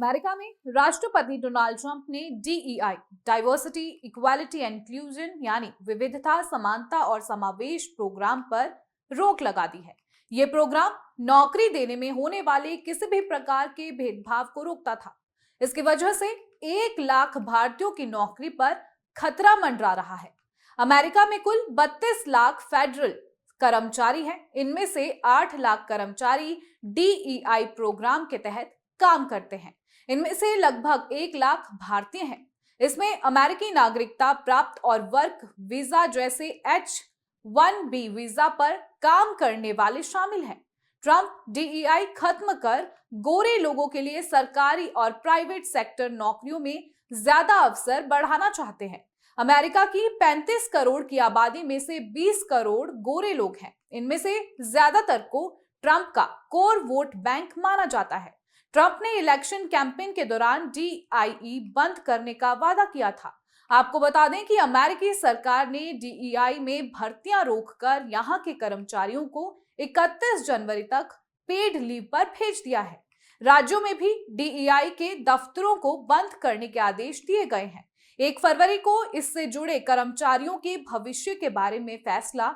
America में राष्ट्रपति Donald Trump ने DEI diversity equality and inclusion यानी विविधता, समानता और समावेश प्रोग्राम पर रोक लगा दी है। ये प्रोग्राम नौकरी देने में होने वाले किसी भी प्रकार के भेदभाव को रोकता था। इसकी वजह से 1 लाख भारतीयों की नौकरी पर खतरा मंडरा रहा है। अमेरिका में कुल 32 लाख फेडरल कर्मचारी हैं। इनमें से 8 लाख कर्मचारी DEI प्रोग्राम के तहत काम करते हैं। इनमें से लगभग 1 लाख भारतीय हैं। इसमें अमेरिकी नागरिकता प्राप्त और वर्क वीजा जैसे H-1B वीजा पर काम करने वाले शामिल हैं। ट्रंप DEI खत्म कर गोरे लोगों के लिए सरकारी और प्राइवेट सेक्टर नौकरियों में ज्यादा अवसर बढ़ाना चाहते हैं। अमेरिका की 35 करोड़ की आबादी में से 20 करोड़ गोरे लोग हैं। इनमें से ज्यादातर को ट्रंप का कोर वोट बैंक माना जाता है। ट्रंप ने इलेक्शन कैंपेन के दौरान DEI बंद करने का वादा किया था। आपको बता दें कि अमेरिकी सरकार ने DEI में भर्तियां रोककर यहां के कर्मचारियों को 31 जनवरी तक पेड लीव पर भेज दिया है। राज्यों में भी DEI के दफ्तरों को बंद करने के आदेश दिए गए हैं। 1 फरवरी को इससे जुड़े कर्मचारियों के भविष्य के बारे में फैसला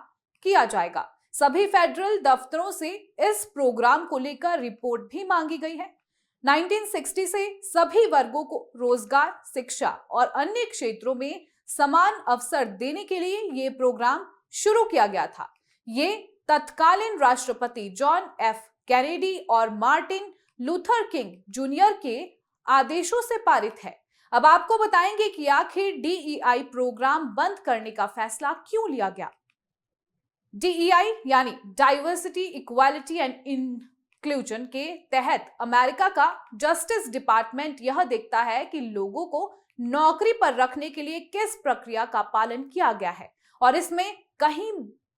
किया जाएगा। सभी फेडरल दफ्तरों से इस प्रोग्राम को लेकर रिपोर्ट भी मांगी गई है। 1960 से सभी वर्गों को रोजगार, शिक्षा और अन्य क्षेत्रों में समान अवसर देने के लिए ये प्रोग्राम शुरू किया गया था। ये तत्कालीन राष्ट्रपति जॉन F कैनेडी और मार्टिन लूथर किंग जूनियर के आदेशों से पारित है। अब आपको बताएंगे कि आखिर DEI प्रोग्राम बंद करने का फैसला क्यों लिया गया। DEI यानी डाइवर्सिटी, इक्वालिटी एंड इंक्लूजन के तहत अमेरिका का जस्टिस डिपार्टमेंट यह देखता है कि लोगों को नौकरी पर रखने के लिए किस प्रक्रिया का पालन किया गया है और इसमें कहीं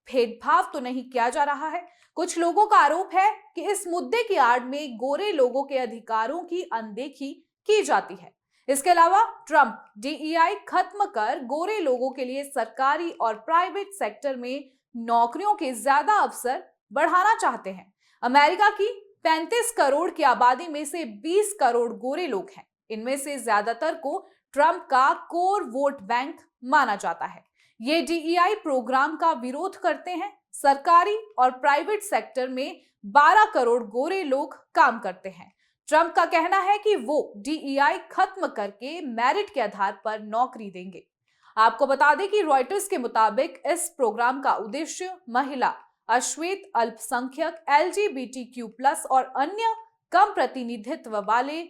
भेदभाव तो नहीं किया जा रहा है। कुछ लोगों का आरोप है कि इस मुद्दे की आड़ में गोरे लोगों के अधिकारों की अनदेखी की जाती है। इसके अलावा ट्रंप DEI खत्म कर गोरे लोगों के लिए सरकारी और प्राइवेट सेक्टर में नौकरियों के ज्यादा अवसर बढ़ाना चाहते हैं। अमेरिका की 35 करोड़ की आबादी में से 20 करोड़ गोरे लोग हैं। इनमें से ज्यादातर को ट्रंप का कोर वोट बैंक माना जाता है। ये DEI प्रोग्राम का विरोध करते हैं। सरकारी और प्राइवेट सेक्टर में 12 करोड़ गोरे लोग काम करते हैं। ट्रंप का कहना है कि वो DEI खत्म करके मेरिट के आधार पर नौकरी देंगे। आपको बता दें कि रॉयटर्स के मुताबिक इस प्रोग्राम का उद्देश्य महिला, अश्वेत, अल्पसंख्यक, LGBTQ+ और अन्य कम प्रतिनिधित्व वाले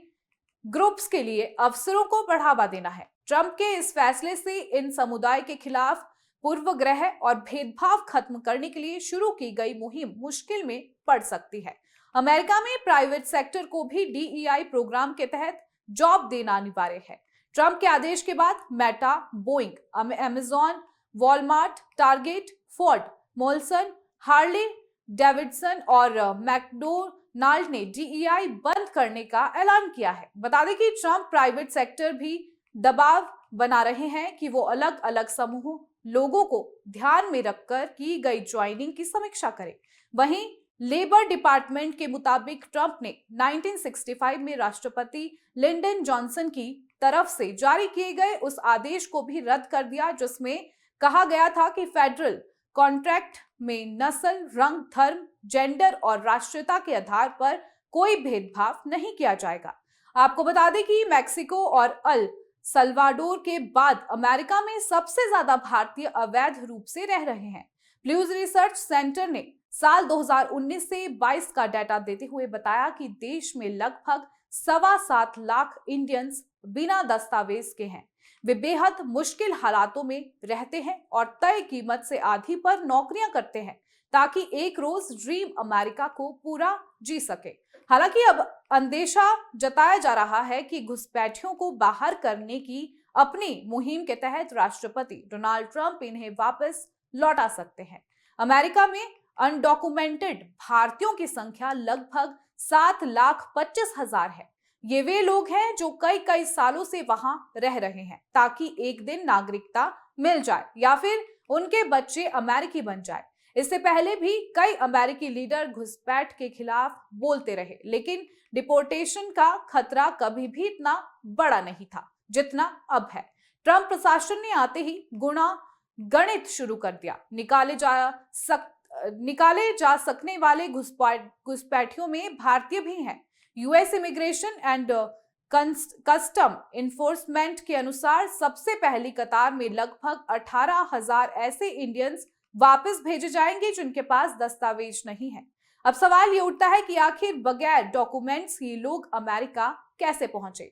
ग्रुप्स के लिए अवसरों को बढ़ावा देना है। ट्रंप के इस फैसले से इन समुदाय के खिलाफ पूर्वग्रह और भेदभाव खत्म करने के लिए शुरू की गई मुहिम मुश्किल में पड़ सकती है। अमेरिका में प्राइवेट सेक्टर को भी DEI प्रोग्राम के तहत जॉब देना अनिवार्य है। ट्रंप के आदेश के बाद Meta, Boeing, Amazon, Walmart, Target, Ford, Molson, Harley Davidson और मैकडोनाल्ड ने DEI बंद करने का ऐलान किया है। बता दें कि ट्रंप प्राइवेट सेक्टर भी दबाव बना रहे हैं कि वो अलग अलग समूह लोगों को ध्यान में रखकर की गई ज्वाइनिंग की समीक्षा करे। वहीं लेबर डिपार्टमेंट के मुताबिक ट्रंप ने 1965 में राष्ट्रपति लिंडन जॉनसन की तरफ से जारी किए गए उस आदेश को भी रद्द कर दिया जिसमें कहा गया था कि फेडरल कॉन्ट्रैक्ट में नस्ल, रंग, धर्म, जेंडर और राष्ट्रीयता के आधार पर कोई भेदभाव नहीं किया जाएगा। आपको बता दें कि मैक्सिको और अल सल्वाडोर के बाद अमेरिका में सबसे ज्यादा भारतीय अवैध रूप से रह रहे हैं। प्लूज रिसर्च सेंटर ने साल 2019 से 22 का डाटा देते हुए बताया कि देश में लगभग 7.25 लाख इंडियंस बिना दस्तावेज के हैं। वे बेहद मुश्किल हालातों में रहते हैं और तय कीमत से आधी पर नौकरियां करते हैं ताकि एक रोज ड्रीम अमेरिका को पूरा जी सके। हालांकि अब अंदेशा जताया जा रहा है कि घुसपैठियों को बाहर करने की अपनी मुहिम के तहत राष्ट्रपति डोनाल्ड ट्रंप इन्हें वापस लौटा सकते हैं। अमेरिका में अनडॉक्यूमेंटेड भारतीयों की संख्या लगभग 7,25,000 है। ये वे लोग हैं जो कई सालों से वहां रह रहे हैं ताकि एक दिन नागरिकता मिल जाए या फिर उनके बच्चे अमेरिकी बन जाए। इससे पहले भी कई अमेरिकी लीडर घुसपैठ के खिलाफ बोलते रहे, लेकिन डिपोर्टेशन का खतरा कभी भी इतना बड़ा नहीं था जितना अब है। ट्रंप प्रशासन ने आते ही गणित शुरू कर दिया। निकाले जा सकने वाले घुसपैठियों में भारतीय भी हैं। US immigration and custom enforcement के अनुसार सबसे पहली कतार में लगभग 18,000 ऐसे इंडियंस वापस भेजे जाएंगे जिनके पास दस्तावेज नहीं है। अब सवाल ये उठता है कि आखिर बगैर डॉक्यूमेंट्स ये लोग अमेरिका कैसे पहुंचे।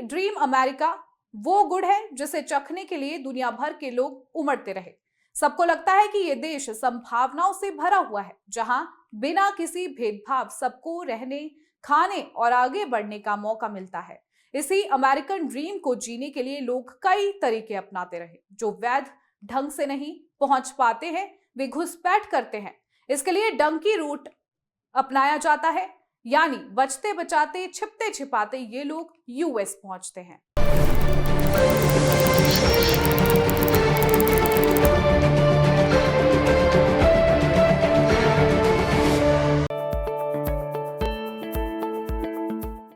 ड्रीम अमेरिका वो गुड़ है जिसे चखने के लिए दुनिया भर के लोग उमड़ते रहे। सबको लगता है कि ये देश संभावनाओं से भरा हुआ है, जहां बिना किसी भेदभाव सबको रहने, खाने और आगे बढ़ने का मौका मिलता है। इसी अमेरिकन ड्रीम को जीने के लिए लोग कई तरीके अपनाते रहे। जो वैध ढंग से नहीं पहुंच पाते हैं वे घुसपैठ करते हैं। इसके लिए डंकी रूट अपनाया जाता है, यानी बचते बचाते छिपते छिपाते ये लोग यूएस पहुंचते हैं।